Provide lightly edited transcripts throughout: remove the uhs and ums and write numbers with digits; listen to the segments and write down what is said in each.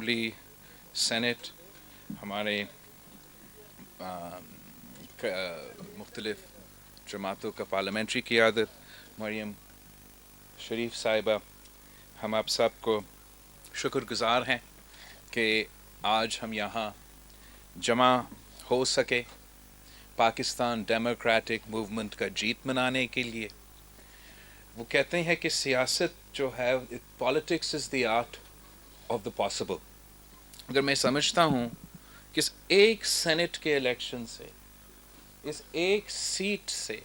Assembly Saint ہمارے مختلف جماعتوں کا پارلیمنٹری قیادت مریم شریف صاحبہ، ہم آپ سب کو شکر گزار ہیں کہ آج ہم یہاں جمع ہو سکے پاکستان ڈیموکریٹک موومنٹ کا جیت منانے کے لیے۔ وہ کہتے ہیں کہ سیاست جو ہے politics is the art of the possible. اگر میں سمجھتا ہوں کہ اس ایک سینٹ کے الیکشن سے، اس ایک سیٹ سے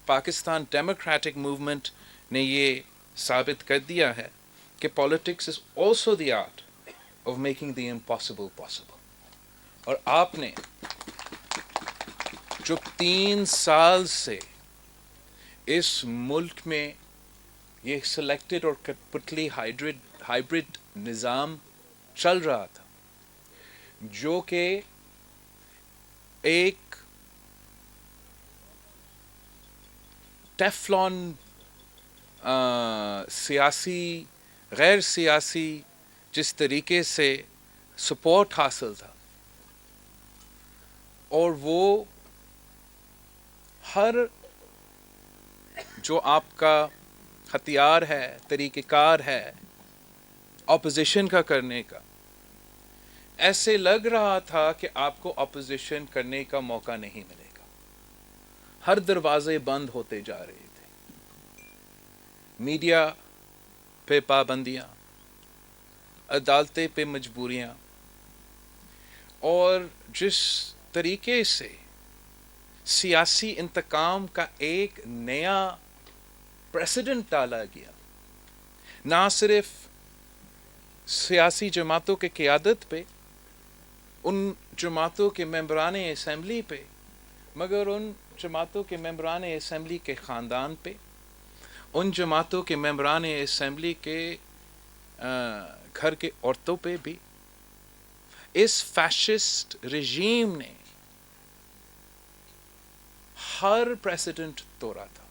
پاکستان ڈیموکریٹک موومنٹ نے یہ ثابت کر دیا ہے کہ politics is also the art of making the impossible possible. اور آپ نے جو 3 سال سے اس ملک میں یہ سلیکٹڈ اور کٹپٹلی ہائیبرڈ نظام چل رہا تھا، جو کہ ایک ٹیفلون سیاسی غیر سیاسی جس طریقے سے سپورٹ حاصل تھا، اور وہ ہر جو آپ کا ہتھیار ہے، طریقہ کار ہے اپوزیشن کا کرنے کا، ایسے لگ رہا تھا کہ آپ کو اپوزیشن کرنے کا موقع نہیں ملے گا۔ ہر دروازے بند ہوتے جا رہے تھے، میڈیا پہ پابندیاں، عدالتیں پہ مجبوریاں، اور جس طریقے سے سیاسی انتقام کا ایک نیا پریسیڈنٹ ڈالا گیا، نہ صرف سیاسی جماعتوں کے قیادت پہ، ان جماعتوں کے ممبران اسمبلی پہ، مگر ان جماعتوں کے ممبران اسمبلی کے خاندان پہ، ان جماعتوں کے ممبران اسمبلی کے گھر کے عورتوں پہ بھی۔ اس فیشسٹ رژیم نے ہر پریسیڈنٹ توڑا تھا،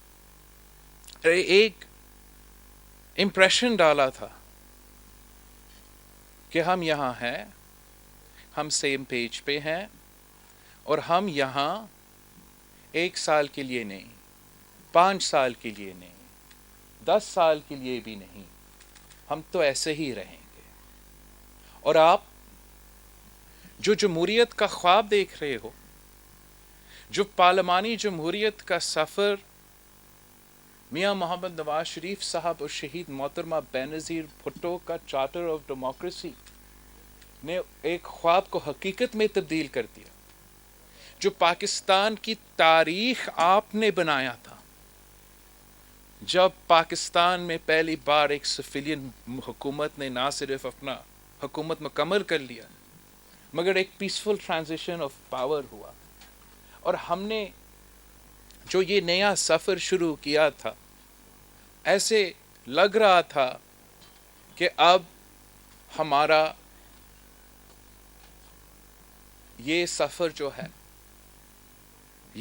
ایک امپریشن ڈالا تھا کہ ہم یہاں ہیں، ہم سیم پیج پہ ہیں، اور ہم یہاں 1 سال کے لیے نہیں، 5 سال کے لیے نہیں، 10 سال کے لیے بھی نہیں، ہم تو ایسے ہی رہیں گے۔ اور آپ جو جمہوریت کا خواب دیکھ رہے ہو، جو پارلیمانی جمہوریت کا سفر میاں محمد نواز شریف صاحب اور شہید محترمہ بینظیر بھٹو کا چارٹر آف ڈیموکریسی نے ایک خواب کو حقیقت میں تبدیل کر دیا، جو پاکستان کی تاریخ آپ نے بنایا تھا، جب پاکستان میں پہلی بار ایک سویلین حکومت نے نہ صرف اپنا حکومت مکمل کر لیا، مگر ایک پیسفل ٹرانزیشن آف پاور ہوا، اور ہم نے جو یہ نیا سفر شروع کیا تھا، ایسے لگ رہا تھا کہ اب ہمارا یہ سفر جو ہے،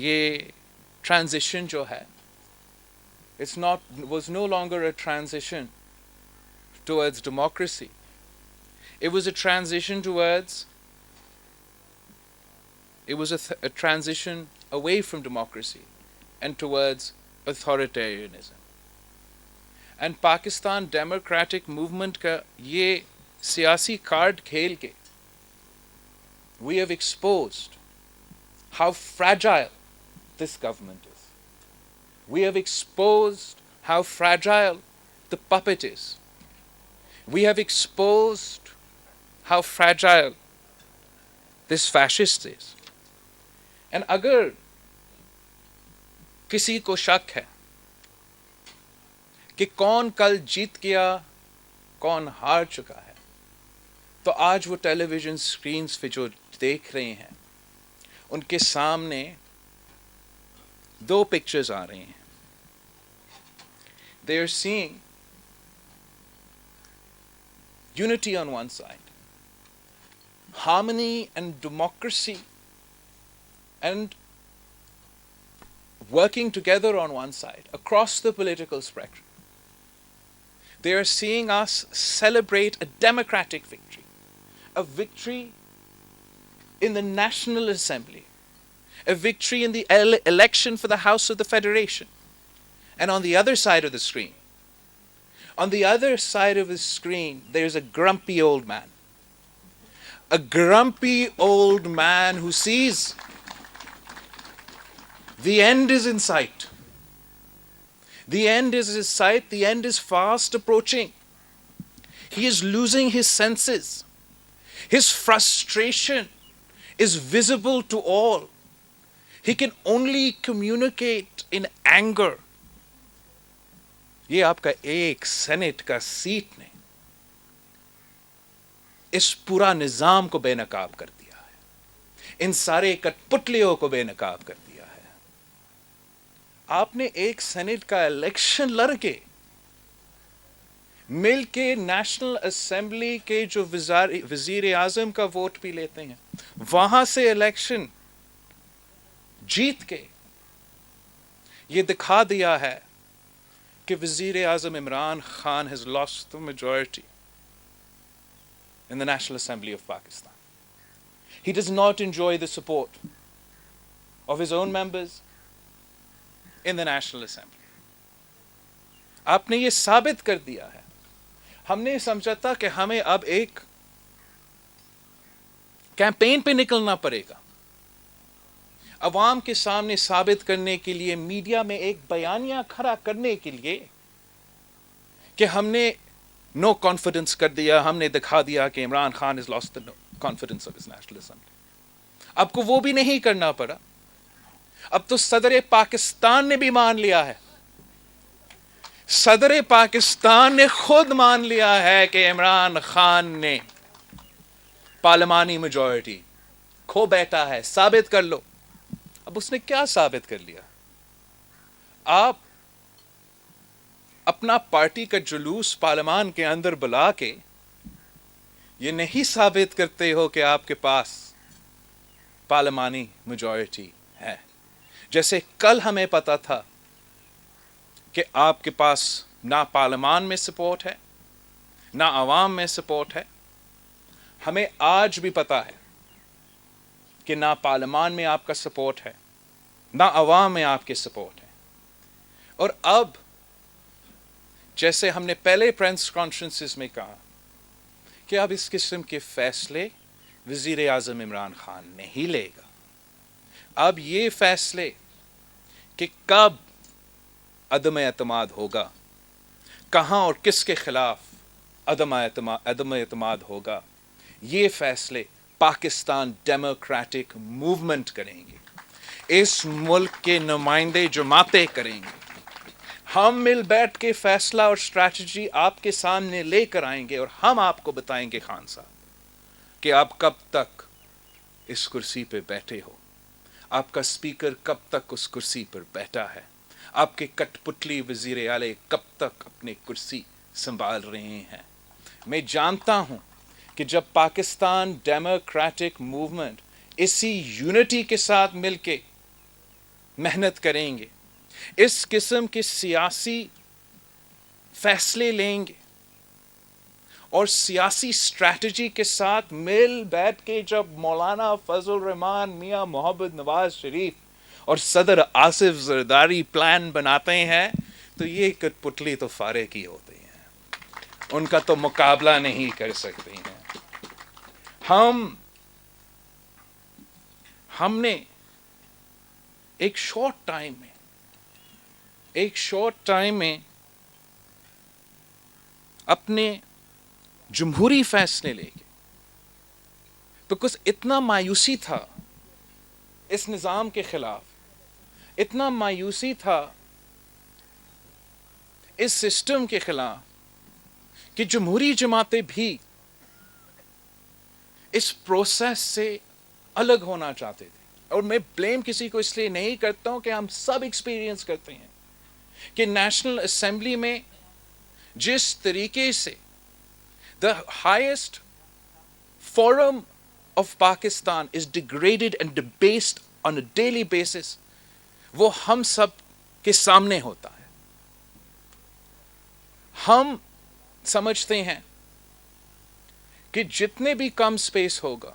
یہ ٹرانزیشن جو ہے، was no longer a transition towards democracy. It was a transition a transition away from democracy and towards authoritarianism. And Pakistan Democratic Movement کا یہ سیاسی کارڈ کھیل کے we have exposed how fragile this government is. We have exposed how fragile the puppet is. We have exposed how fragile this fascist is. And اگر کسی کو شک ہے کہ کون کل جیت گیا، کون ہار چکا ہے، تو آج وہ ٹیلی ویژن سکرینز پہ جو دیکھ رہے ہیں، ان کے سامنے 2 پکچرز آ رہے ہیں۔ They are seeing unity on one side, harmony and democracy and working together on one side across the political spectrum. They are seeing us celebrate a democratic victory, a victory in the National Assembly, a victory in the election for the House of the Federation. And on the other side of the screen, there's a grumpy old man. A grumpy old man who sees the end is in sight. The end is in sight. The end is fast approaching. He is losing his senses. His frustration is visible to all. He can only communicate in anger. یہ آپ کا ایک Saint کا set نے اس پورا نظام کو بے نقاب کر دیا ہے، ان سارے کٹ پتلیوں کو بے نقاب کر دیا ہے۔ آپ نے ایک سینٹ کا الیکشن لڑ کے مل کے نیشنل اسمبلی کے جو وزیر اعظم کا ووٹ بھی لیتے ہیں، وہاں سے الیکشن جیت کے یہ دکھا دیا ہے کہ وزیر اعظم Imran Khan has lost the majority in the National Assembly of Pakistan. He does not enjoy the support of his own members in the National Assembly. آپ نے یہ ثابت کر دیا ہے۔ ہم نے سمجھا تھا کہ ہمیں اب ایک کیمپین پہ نکلنا پڑے گا، عوام کے سامنے ثابت کرنے کے لیے، میڈیا میں ایک بیانیہ کھڑا کرنے کے لیے کہ ہم نے نو کانفیڈنس کر دیا، ہم نے دکھا دیا کہ Imran Khan has lost the confidence of his National Assembly. اب کو وہ بھی نہیں کرنا پڑا، اب تو صدر پاکستان نے بھی مان لیا ہے، صدر پاکستان نے خود مان لیا ہے کہ عمران خان نے پارلیمانی میجورٹی کھو بیٹھا ہے، ثابت کر لو۔ اب اس نے کیا ثابت کر لیا؟ آپ اپنا پارٹی کا جلوس پارلیمان کے اندر بلا کے یہ نہیں ثابت کرتے ہو کہ آپ کے پاس پارلیمانی میجورٹی ہے، جیسے کل ہمیں پتا تھا کہ آپ کے پاس نہ پارلیمان میں سپورٹ ہے، نہ عوام میں سپورٹ ہے۔ ہمیں آج بھی پتا ہے کہ نہ پارلیمان میں آپ کا سپورٹ ہے، نہ عوام میں آپ کے سپورٹ ہے۔ اور اب جیسے ہم نے پہلے پریس کانفرنسز میں کہا کہ اب اس قسم کے فیصلے وزیر اعظم عمران خان نہیں لے گا۔ اب یہ فیصلے کہ کب عدم اعتماد ہوگا، کہاں اور کس کے خلاف عدم اعتماد ہوگا، یہ فیصلے پاکستان ڈیموکریٹک موومنٹ کریں گے، اس ملک کے نمائندے جماعتیں کریں گے۔ ہم مل بیٹھ کے فیصلہ اور اسٹریٹجی آپ کے سامنے لے کر آئیں گے، اور ہم آپ کو بتائیں گے خان صاحب کہ آپ کب تک اس کرسی پہ بیٹھے ہو، آپ کا اسپیکر کب تک اس کرسی پر بیٹھا ہے، آپ کے کٹ پتلی وزیر اعلی کب تک اپنی کرسی سنبھال رہے ہیں۔ میں جانتا ہوں کہ جب پاکستان ڈیموکریٹک موومنٹ اسی یونٹی کے ساتھ مل کے محنت کریں گے، اس قسم کے سیاسی فیصلے لیں گے اور سیاسی اسٹریٹجی کے ساتھ مل بیٹھ کے جب مولانا فضل الرحمان، میاں محمد نواز شریف اور صدر آصف زرداری پلان بناتے ہیں تو یہ کٹ پتلی تو فارغ ہی ہوتے ہیں، ان کا تو مقابلہ نہیں کر سکتے ہیں۔ ہم نے ایک شارٹ ٹائم میں اپنے جمہوری فیصلے لے کے، بیکاز اتنا مایوسی تھا اس نظام کے خلاف، اتنا مایوسی تھا اس سسٹم کے خلاف کہ جمہوری جماعتیں بھی اس پروسیس سے الگ ہونا چاہتے تھے۔ اور میں بلیم کسی کو اس لیے نہیں کرتا ہوں کہ ہم سب ایکسپیرینس کرتے ہیں کہ نیشنل اسمبلی میں جس طریقے سے the highest forum of Pakistan is degraded and debased on a daily basis، وہ ہم سب کے سامنے ہوتا ہے۔ ہم سمجھتے ہیں کہ جتنے بھی کم سپیس ہوگا،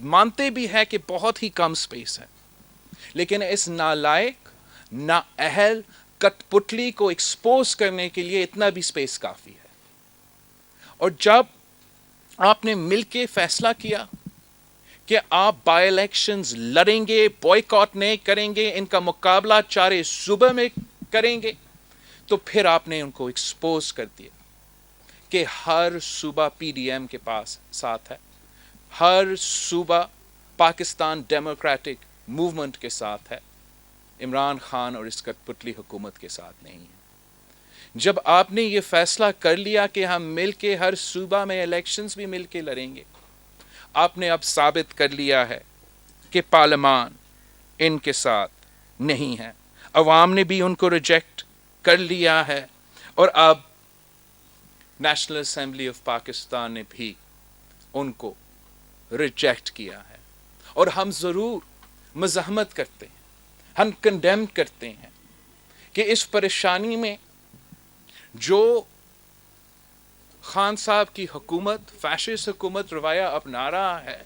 مانتے بھی ہے کہ بہت ہی کم سپیس ہے، لیکن اس نالائق نااہل کٹ پتلی کو ایکسپوز کرنے کے لیے اتنا بھی سپیس کافی ہے۔ اور جب آپ نے مل کے فیصلہ کیا کہ آپ بائی الیکشنز لڑیں گے، بوائیکاٹ نہیں کریں گے، ان کا مقابلہ چارے صوبے میں کریں گے، تو پھر آپ نے ان کو ایکسپوز کر دیا کہ ہر صوبہ پی ڈی ایم کے پاس ساتھ ہے، ہر صوبہ پاکستان ڈیموکریٹک موومنٹ کے ساتھ ہے، عمران خان اور اس کٹ پتلی حکومت کے ساتھ نہیں ہے۔ جب آپ نے یہ فیصلہ کر لیا کہ ہم مل کے ہر صوبہ میں الیکشنز بھی مل کے لڑیں گے، آپ نے اب ثابت کر لیا ہے کہ پارلیمان ان کے ساتھ نہیں ہے، عوام نے بھی ان کو ریجیکٹ کر لیا ہے، اور اب نیشنل اسمبلی آف پاکستان نے بھی ان کو ریجیکٹ کیا ہے۔ اور ہم ضرور مزاحمت کرتے ہیں، ہم کنڈیم کرتے ہیں کہ اس پریشانی میں جو خان صاحب کی حکومت، فیشسٹ حکومت رویہ اپنا رہا ہے،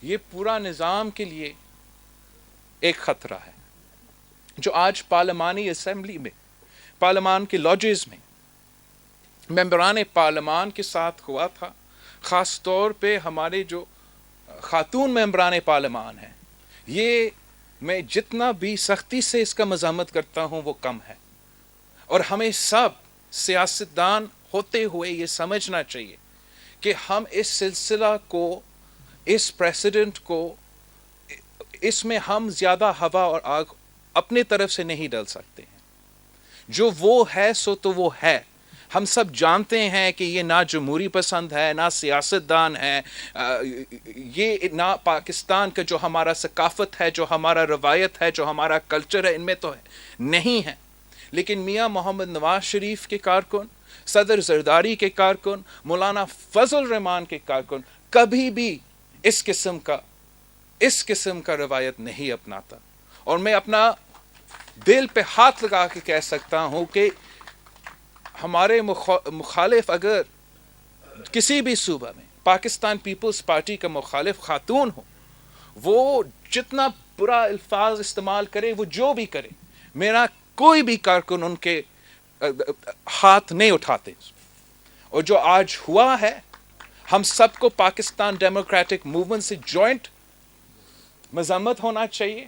یہ پورا نظام کے لیے ایک خطرہ ہے۔ جو آج پارلیمانی اسمبلی میں، پارلیمان کے لاجز میں ممبران پارلیمان کے ساتھ ہوا تھا، خاص طور پہ ہمارے جو خاتون ممبران پارلیمان ہیں، یہ میں جتنا بھی سختی سے اس کا مزاحمت کرتا ہوں وہ کم ہے، اور ہمیں سب سیاستدان ہوتے ہوئے یہ سمجھنا چاہیے کہ ہم اس سلسلہ کو، اس پریسیڈنٹ کو، اس میں ہم زیادہ ہوا اور آگ اپنے طرف سے نہیں ڈال سکتے ہیں۔ جو وہ ہے سو تو وہ ہے۔ ہم سب جانتے ہیں کہ یہ نہ جمہوری پسند ہے، نہ سیاستدان ہے، یہ نہ پاکستان کا جو ہمارا ثقافت ہے، جو ہمارا روایت ہے، جو ہمارا کلچر ہے، ان میں تو نہیں ہے۔ لیکن میاں محمد نواز شریف کے کارکن، صدر زرداری کے کارکن، مولانا فضل الرحمان کے کارکن کبھی بھی اس قسم کا روایت نہیں اپناتا۔ اور میں اپنا دل پہ ہاتھ لگا کے کہہ سکتا ہوں کہ ہمارے مخالف اگر کسی بھی صوبہ میں پاکستان پیپلز پارٹی کا مخالف خاتون ہو، وہ جتنا برا الفاظ استعمال کرے، وہ جو بھی کرے، میرا کوئی بھی کارکن ان کے ہاتھ نہیں اٹھاتے۔ اور جو آج ہوا ہے، ہم سب کو پاکستان ڈیموکریٹک موومنٹ سے جوائنٹ مذمت ہونا چاہیے۔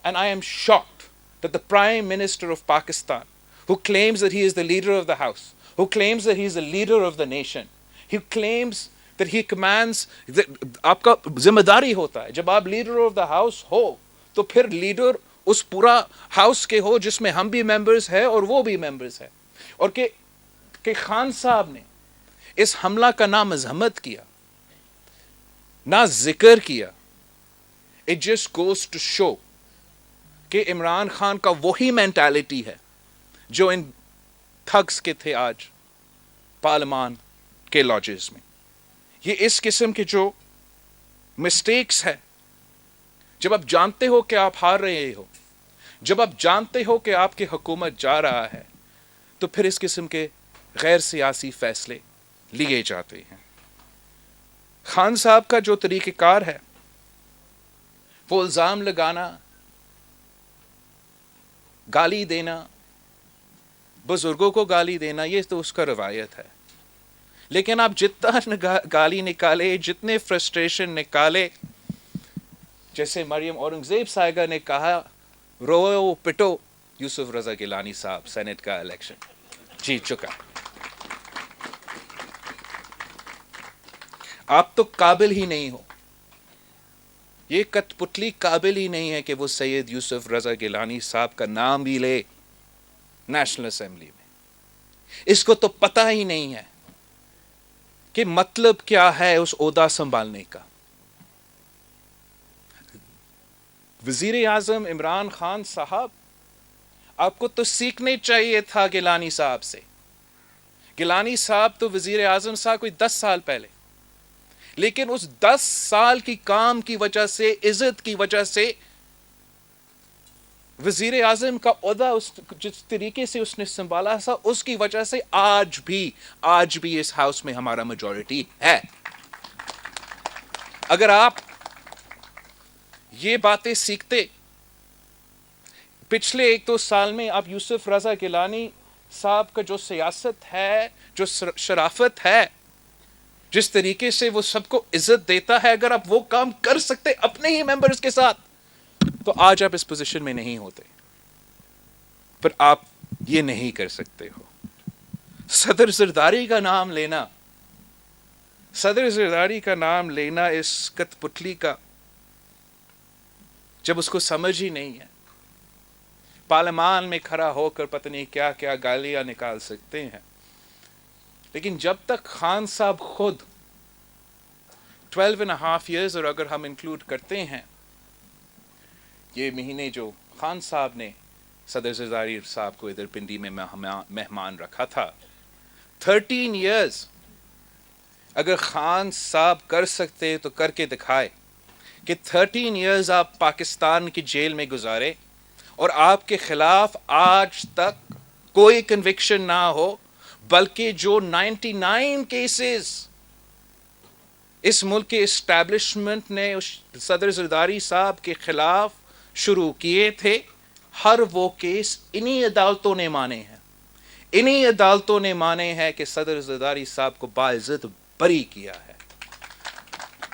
And I am shocked that the Prime Minister of Pakistan, who claims that he is the leader of the house, who claims that he is the leader of the nation, he claims that he commands, آپ کا ذمہ داری ہوتا ہے جب آپ leader of the house ہو تو پھر لیڈر اس پورا ہاؤس کے ہو جس میں ہم بھی ممبرز ہیں اور وہ بھی ممبرز ہیں۔ اور کہ خان صاحب نے اس حملہ کا نہ مذمت کیا، نہ ذکر کیا، it just goes to show کہ عمران خان کا وہی مینٹالٹی ہے جو ان تھگس کے تھے آج پارلیمان کے لاجز میں۔ یہ اس قسم کے جو مسٹیکس ہے، جب آپ جانتے ہو کہ آپ ہار رہے ہو، جب آپ جانتے ہو کہ آپ کی حکومت جا رہا ہے، تو پھر اس قسم کے غیر سیاسی فیصلے لیے جاتے ہیں۔ خان صاحب کا جو طریقہ کار ہے، وہ الزام لگانا، گالی دینا، بزرگوں کو گالی دینا، یہ تو اس کا روایت ہے۔ لیکن آپ جتنا گالی نکالے، جتنے فرسٹریشن نکالے، جیسے مریم اورنگزیب صاحبہ نے کہا، رو پٹو یوسف رضا گیلانی صاحب سینٹ کا الیکشن جیت چکا، آپ تو قابل ہی نہیں ہو، یہ کٹ پتلی قابل ہی نہیں ہے کہ وہ سید یوسف رضا گیلانی صاحب کا نام بھی لے نیشنل اسمبلی میں۔ اس کو تو پتہ ہی نہیں ہے کہ مطلب کیا ہے اس عہدہ سنبھالنے کا۔ وزیر اعظم عمران خان صاحب، آپ کو تو سیکھنے چاہیے تھا گیلانی صاحب سے۔ گیلانی صاحب تو وزیر اعظم صاحب کوئی 10 سال پہلے، لیکن اس 10 سال کی کام کی وجہ سے، عزت کی وجہ سے وزیر اعظم کا عہدہ جس طریقے سے اس نے سنبھالا تھا، اس کی وجہ سے آج بھی اس ہاؤس میں ہمارا میجورٹی ہے. اگر آپ یہ باتیں سیکھتے، پچھلے 1-2 سال میں آپ یوسف رضا گیلانی صاحب کا جو سیاست ہے، جو شرافت ہے، جس طریقے سے وہ سب کو عزت دیتا ہے، اگر آپ وہ کام کر سکتے اپنے ہی ممبرز کے ساتھ، تو آج آپ اس پوزیشن میں نہیں ہوتے. پر آپ یہ نہیں کر سکتے ہو. صدر زرداری کا نام لینا اس کت پتلی کا، جب اس کو سمجھ ہی نہیں ہے، پارلیمان میں کھڑا ہو کر پتہ نہیں کیا کیا گالیاں نکال سکتے ہیں، لیکن جب تک خان صاحب خود 12.5 years، اور اگر ہم انکلوڈ کرتے ہیں یہ مہینے جو خان صاحب نے صدر زرداری صاحب کو ادھر پنڈی میں مہمان رکھا تھا، 13 years اگر خان صاحب کر سکتے تو کر کے دکھائے کہ 13 years آپ پاکستان کی جیل میں گزارے اور آپ کے خلاف آج تک کوئی کنوکشن نہ ہو، بلکہ جو 99 کیسز اس ملک کے اسٹیبلشمنٹ نے صدر زرداری صاحب کے خلاف شروع کیے تھے، ہر وہ کیس انہی عدالتوں نے مانے ہیں. انہی عدالتوں نے مانے ہیں کہ صدر زرداری صاحب کو باعزت بری کیا ہے.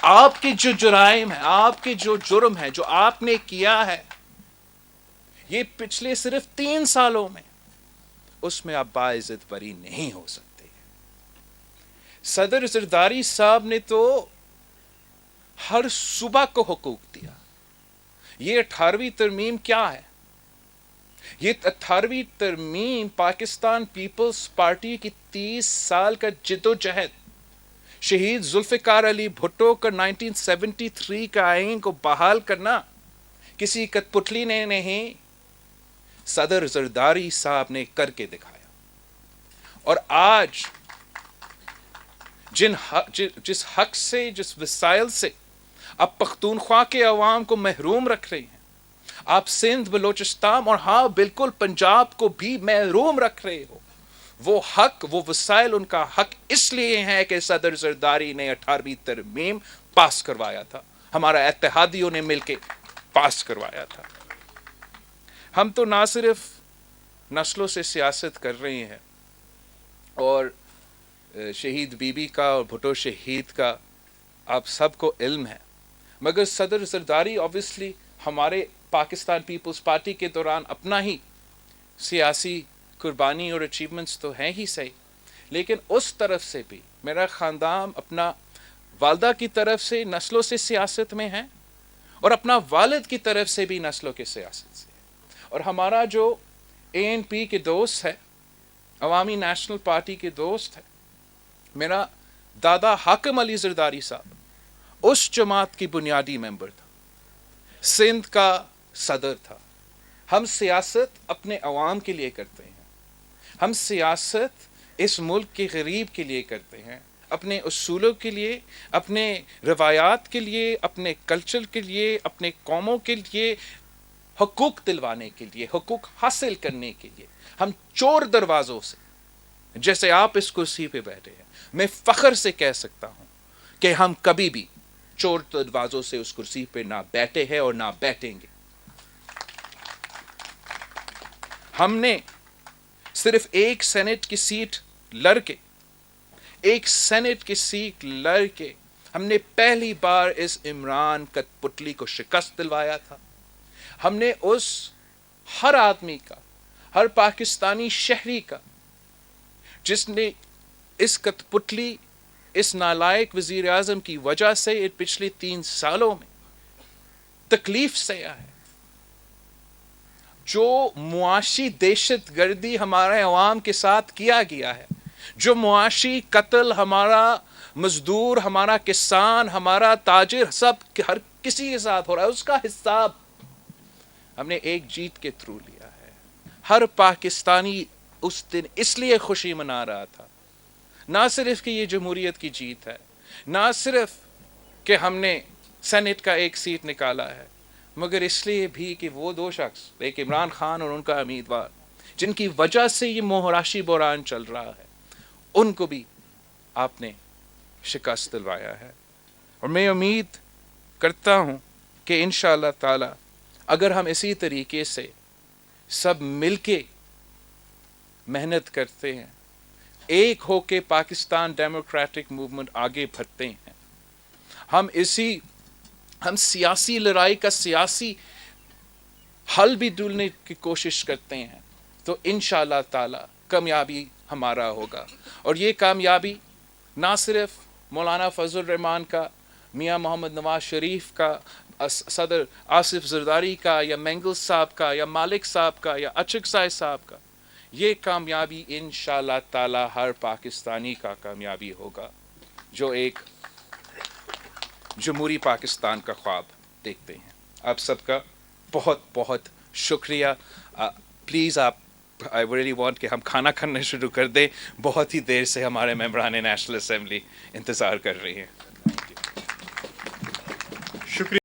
آپ کے جو جرائم ہیں، آپ کے جو جرم ہے، جو آپ نے کیا ہے، یہ پچھلے صرف 3 سالوں میں، اس میں آپ باعزت بری نہیں ہو سکتے. صدر زرداری صاحب نے تو ہر صوبہ کو حقوق دیا. یہ 18ویں ترمیم کیا ہے؟ یہ 18ویں ترمیم پاکستان پیپلز پارٹی کی 30 سال کا جد و جہد، شہید ذوالفقار علی بھٹو کا 1973 کا آئین کو بحال کرنا کسی کٹ پتلی نے نہیں، صدر زرداری صاحب نے کر کے دکھایا. اور آج جس حق سے، جس وسائل سے آپ پختونخوا کے عوام کو محروم رکھ رہے ہیں، آپ سندھ، بلوچستان اور ہاں بالکل پنجاب کو بھی محروم رکھ رہے ہو، وہ حق، وہ وسائل ان کا حق اس لیے ہے کہ صدر زرداری نے 18ویں ترمیم پاس کروایا تھا، ہمارا اتحادیوں نے مل کے پاس کروایا تھا. ہم تو نہ صرف نسلوں سے سیاست کر رہے ہیں، اور شہید بی بی کا اور بھٹو شہید کا آپ سب کو علم ہے، مگر صدر زرداری obviously ہمارے پاکستان پیپلز پارٹی کے دوران اپنا ہی سیاسی قربانی اور اچیومنٹس تو ہیں ہی صحیح، لیکن اس طرف سے بھی میرا خاندان اپنا والدہ کی طرف سے نسلوں سے سیاست میں ہے، اور اپنا والد کی طرف سے بھی نسلوں کے سیاست سے. اور ہمارا جو ANP کے دوست ہے، عوامی نیشنل پارٹی کے دوست ہے، میرا دادا حاکم علی زرداری صاحب اس جماعت کی بنیادی ممبر تھا، سندھ کا صدر تھا. ہم سیاست اپنے عوام کے لیے کرتے ہیں، ہم سیاست اس ملک کے غریب کے لیے کرتے ہیں، اپنے اصولوں کے لیے، اپنے روایات کے لیے، اپنے کلچر کے لیے، اپنے قوموں کے لیے، حقوق دلوانے کے لیے، حقوق حاصل کرنے کے لیے. ہم چور دروازوں سے، جیسے آپ اس کرسی پہ بیٹھے ہیں، میں فخر سے کہہ سکتا ہوں کہ ہم کبھی بھی چور دروازوں سے اس کرسی پہ نہ بیٹھے ہیں اور نہ بیٹھیں گے. ہم نے صرف ایک سینٹ کی سیٹ لڑ کے ہم نے پہلی بار اس عمران کٹ پتلی کو شکست دلوایا تھا. ہم نے اس ہر آدمی کا، ہر پاکستانی شہری کا، جس نے اس کٹ پتلی، اس نالائق وزیر اعظم کی وجہ سے پچھلے 3 سالوں میں تکلیف سہا ہے، جو معاشی دہشت گردی ہمارے عوام کے ساتھ کیا گیا ہے، جو معاشی قتل ہمارا مزدور، ہمارا کسان، ہمارا تاجر، ہر کسی کے ساتھ ہو رہا ہے، اس کا حساب ہم نے ایک جیت کے تھرو لیا ہے. ہر پاکستانی اس دن اس لیے خوشی منا رہا تھا، نہ صرف کہ یہ جمہوریت کی جیت ہے، نہ صرف کہ ہم نے سینٹ کا ایک سیٹ نکالا ہے، مگر اس لیے بھی کہ وہ دو شخص، ایک عمران خان اور ان کا امیدوار، جن کی وجہ سے یہ موہراشی بحران چل رہا ہے، ان کو بھی آپ نے شکست دلوایا ہے. اور میں امید کرتا ہوں کہ انشاءاللہ تعالی اگر ہم اسی طریقے سے سب مل کے محنت کرتے ہیں، ایک ہو کے پاکستان ڈیموکریٹک موومنٹ آگے بڑھتے ہیں، ہم سیاسی لڑائی کا سیاسی حل بھی ڈھونڈنے کی کوشش کرتے ہیں، تو انشاءاللہ تعالی کامیابی ہمارا ہوگا. اور یہ کامیابی نہ صرف مولانا فضل الرحمان کا، میاں محمد نواز شریف کا، صدر آصف زرداری کا، یا مینگل صاحب کا، یا مالک صاحب کا، یا اچکزئی صاحب کا، یہ کامیابی انشاءاللہ تعالی ہر پاکستانی کا کامیابی ہوگا جو ایک جمہوری پاکستان کا خواب دیکھتے ہیں. آپ سب کا بہت بہت شکریہ. پلیز آپ آئی ریئلی وانٹ کہ ہم کھانا کھانا شروع کر دیں. بہت ہی دیر سے ہمارے ممبران نیشنل اسمبلی انتظار کر رہی ہیں. شکریہ.